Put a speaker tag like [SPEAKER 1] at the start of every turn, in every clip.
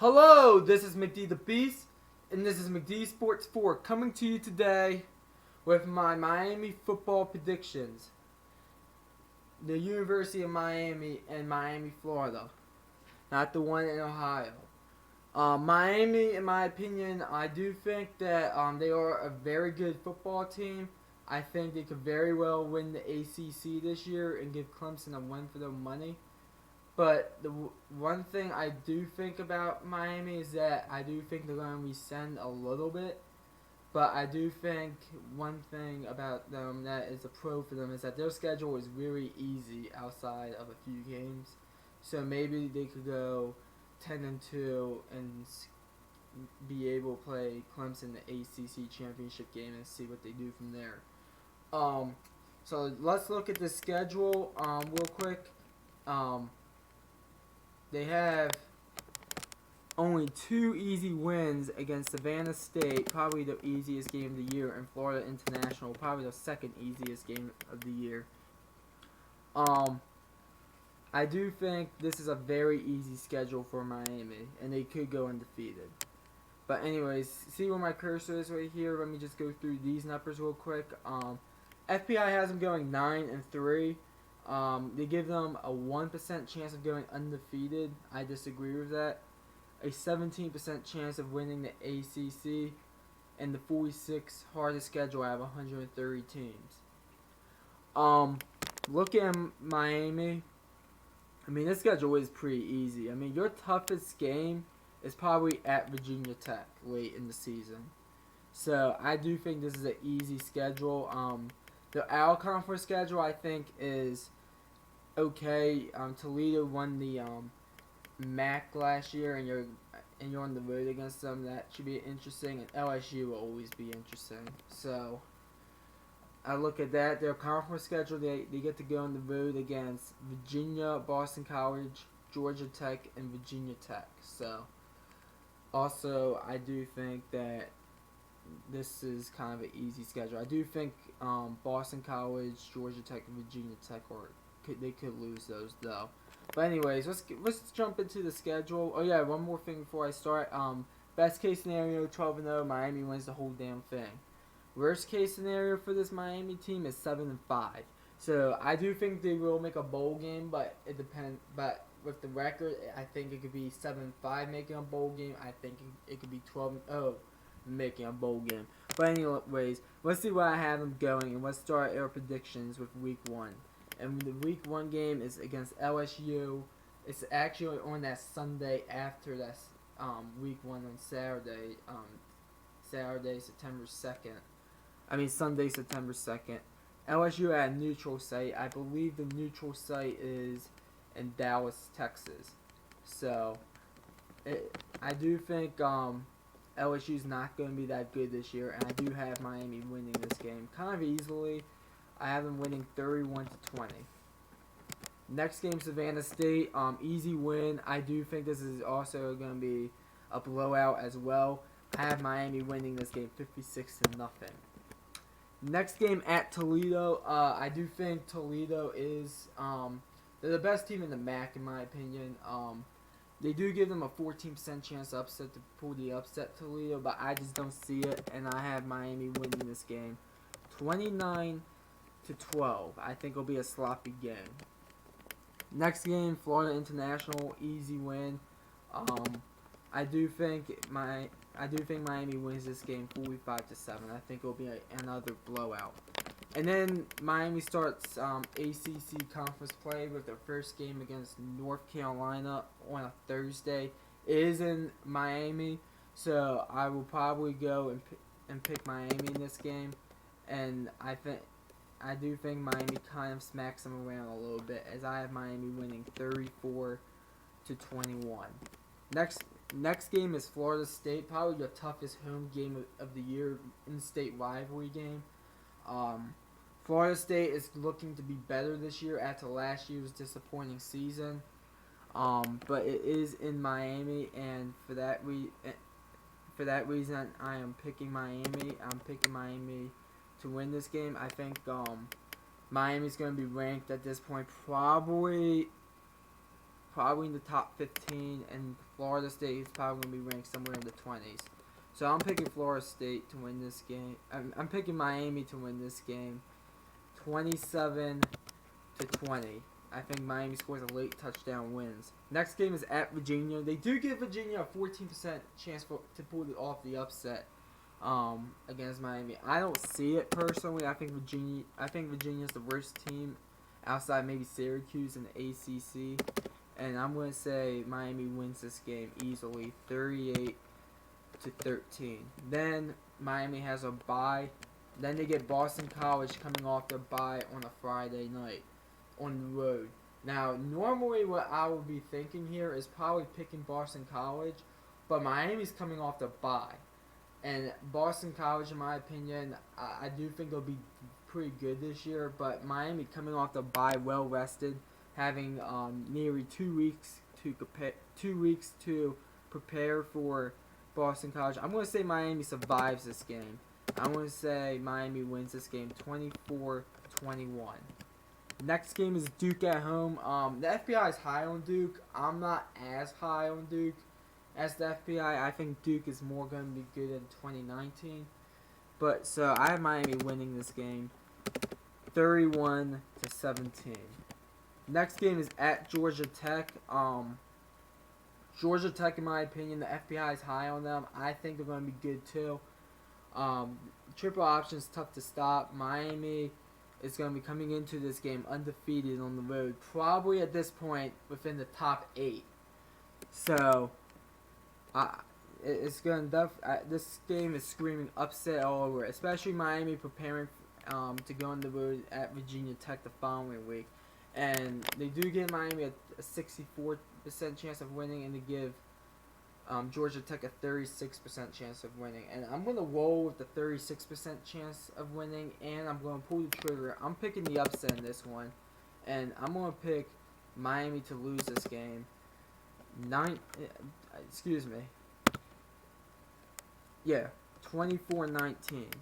[SPEAKER 1] Hello, this is McD the Beast, and this is McD Sports 4 coming to you today with my Miami football predictions. The University of Miami and Miami, Florida, not the one in Ohio. Miami, in my opinion, I do think that they are a very good football team. I think they could very well win the ACC this year and give Clemson a win for their money. But the one thing I do think about Miami is that I do think they're going to resend a little bit. But I do think one thing about them that is a pro for them is that their schedule is really easy outside of a few games. So maybe they could go 10-2 and be able to play Clemson in the ACC championship game and see what they do from there. Um, so let's look at the schedule real quick. Um, they have only 2 easy wins against Savannah State, probably the easiest game of the year, and Florida International, probably the second easiest game of the year. I do think this is a very easy schedule for Miami, and they could go undefeated. But anyways, see where my cursor is right here. Let me just go through these numbers real quick. FPI has them going 9-3. They give them a 1% chance of going undefeated. I disagree with that. A 17% chance of winning the ACC, and the 46 hardest schedule out of 130 teams. Look at Miami. I mean, this schedule is pretty easy. I mean, your toughest game is probably at Virginia Tech late in the season. So I do think this is an easy schedule. The Al Conference schedule I think is okay. Toledo won the MAC last year, and you're on the road against them. That should be interesting, and LSU will always be interesting. So I look at that. Their conference schedule, they get to go on the road against Virginia, Boston College, Georgia Tech, and Virginia Tech. So also I do think that this is kind of an easy schedule. I do think Boston College, Georgia Tech, and Virginia Tech they could lose those though. But anyways, let's jump into the schedule. Oh yeah, one more thing before I start. Best case scenario, 12-0, Miami wins the whole damn thing. Worst case scenario for this Miami team is 7-5. So I do think they will make a bowl game, but it depends. But with the record, I think it could be 7-5 making a bowl game. I think it could be 12-0 making a bowl game. But anyways, let's see where I have them going, and let's start our predictions with Week 1. And the Week 1 game is against LSU. It's actually on that Sunday after that Week 1 on Saturday. Saturday, September 2nd. Sunday, September 2nd. LSU at a neutral site. I believe the neutral site is in Dallas, Texas. So, I do think LSU's not going to be that good this year, and I do have Miami winning this game kind of easily. I have them winning 31-20. Next game, Savannah State. Easy win. I do think this is also going to be a blowout as well. I have Miami winning this game 56-0. Next game at Toledo. I do think Toledo is they're the best team in the MAC in my opinion. They do give them a 14% chance to pull the upset Toledo, but I just don't see it, and I have Miami winning this game 29-12. I think it'll be a sloppy game. Next game, Florida International, easy win. I do think Miami wins this game 45-7. I think it'll be another blowout. And then Miami starts ACC conference play with their first game against North Carolina on a Thursday. It is in Miami, so I will probably go and pick Miami in this game. And I do think Miami kind of smacks them around a little bit, as I have Miami winning 34-21. Next game is Florida State, probably the toughest home game of the year, in-state rivalry game. Florida State is looking to be better this year after last year's disappointing season. But it is in Miami, and for that reason, I am picking Miami. I'm picking Miami to win this game. I think Miami's going to be ranked at this point probably probably in the top 15, and Florida State is probably going to be ranked somewhere in the 20s. So I'm picking Florida State to win this game. I'm picking Miami to win this game, 27-20. I think Miami scores a late touchdown, wins. Next game is at Virginia. They do give Virginia a 14% chance to pull it off the upset against Miami. I don't see it personally. I think Virginia's the worst team outside maybe Syracuse in the ACC. And I'm going to say Miami wins this game easily, 38-13. Then Miami has a bye. Then they get Boston College coming off their bye on a Friday night on the road. Now, normally what I would be thinking here is probably picking Boston College, but Miami's coming off the bye. And Boston College, in my opinion, I do think they'll be pretty good this year, but Miami coming off the bye, well rested, having nearly 2 weeks to prepare for Boston College. I'm going to say Miami survives this game. I'm going to say Miami wins this game 24-21. Next game is Duke at home. The FBI is high on Duke. I'm not as high on Duke as the FBI. I think Duke is more going to be good in 2019. But so I have Miami winning this game 31-17. Next game is at Georgia Tech. Georgia Tech, in my opinion, the FBI is high on them. I think they're going to be good too. Triple option is tough to stop. Miami is going to be coming into this game undefeated on the road, probably at this point within the top 8. So, it's going to this game is screaming upset all over, especially Miami preparing to go on the road at Virginia Tech the following week. And they do give Miami a 64% chance of winning, and they give Georgia Tech a 36% chance of winning. And I'm going to roll with the 36% chance of winning, and I'm going to pull the trigger. I'm picking the upset in this one, and I'm going to pick Miami to lose this game. 24-19.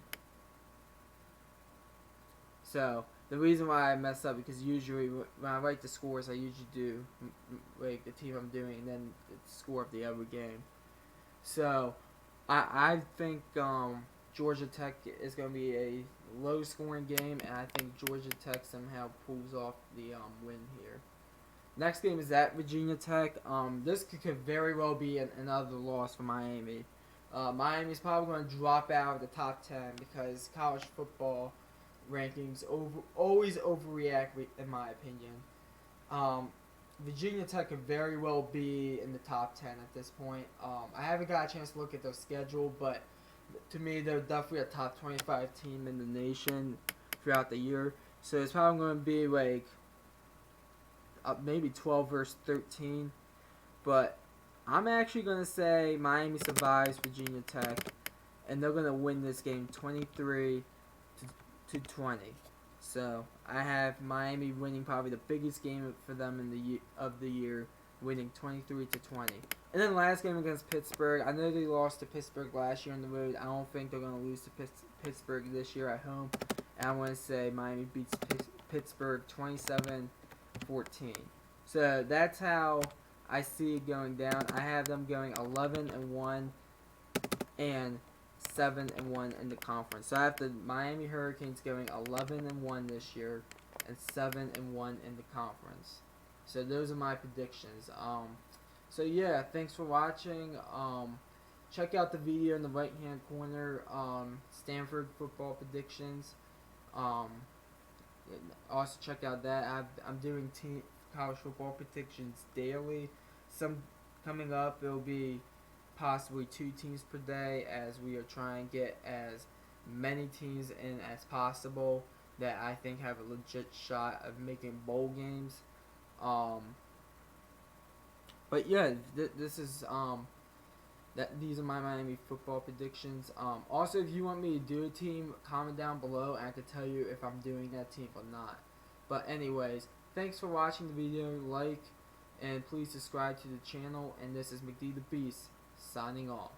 [SPEAKER 1] So, the reason why I mess up because usually when I write the scores, I usually do like the team I'm doing and then the score of the other game. So I think Georgia Tech is going to be a low-scoring game, and I think Georgia Tech somehow pulls off the win here. Next game is at Virginia Tech. This could very well be another loss for Miami. Miami's probably going to drop out of the top 10 because college football rankings always overreact, in my opinion. Virginia Tech could very well be in the top 10 at this point. I haven't got a chance to look at their schedule, but to me, they're definitely a top 25 team in the nation throughout the year. So it's probably going to be like maybe 12 versus 13. But I'm actually going to say Miami survives Virginia Tech, and they're going to win this game 23-20. So I have Miami winning probably the biggest game for them of the year, winning 23-20. And then last game against Pittsburgh. I know they lost to Pittsburgh last year on the road. I don't think they're going to lose to Pittsburgh this year at home. And I want to say Miami beats Pittsburgh 27-14. So that's how I see it going down. I have them going 11-1 and 7-1 in the conference. So I have the Miami Hurricanes going 11-1 this year and 7-1 in the conference. So those are my predictions. So yeah, thanks for watching. Check out the video in the right hand corner. Stanford football predictions. Also check out that I'm doing college football predictions daily. Some coming up, it'll be possibly 2 teams per day, as we are trying to get as many teams in as possible that I think have a legit shot of making bowl games. But yeah, this is these are my Miami football predictions. Also, if you want me to do a team, comment down below and I can tell you if I'm doing that team or not. But anyways, thanks for watching the video. Like and please subscribe to the channel. And this is McD the Beast signing off.